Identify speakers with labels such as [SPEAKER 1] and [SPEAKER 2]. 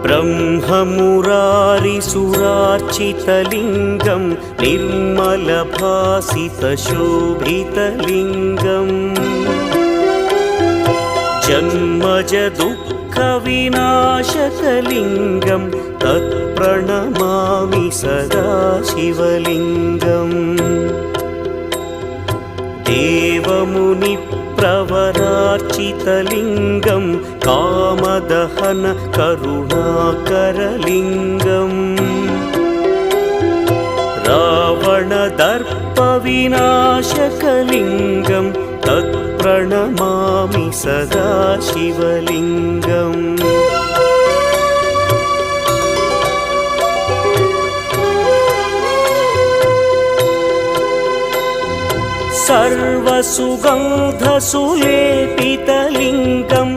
[SPEAKER 1] ब्रह्ममुरारिसुरार्चितलिङ्गं निर्मलभासितशोभितलिङ्गम् जन्मजदुःखविनाशकलिङ्गं तत्प्रणमामि सदा शिवलिङ्गम् देवमुनिप्रवरार्चितलिङ्गं कामदहन करुणाकरलिङ्गम् रावणदर्पविनाशकलिङ्गं तत्प्रणमामि सदा शिवलिङ्गम् सर्वसुगन्धसुलेपितलिङ्गं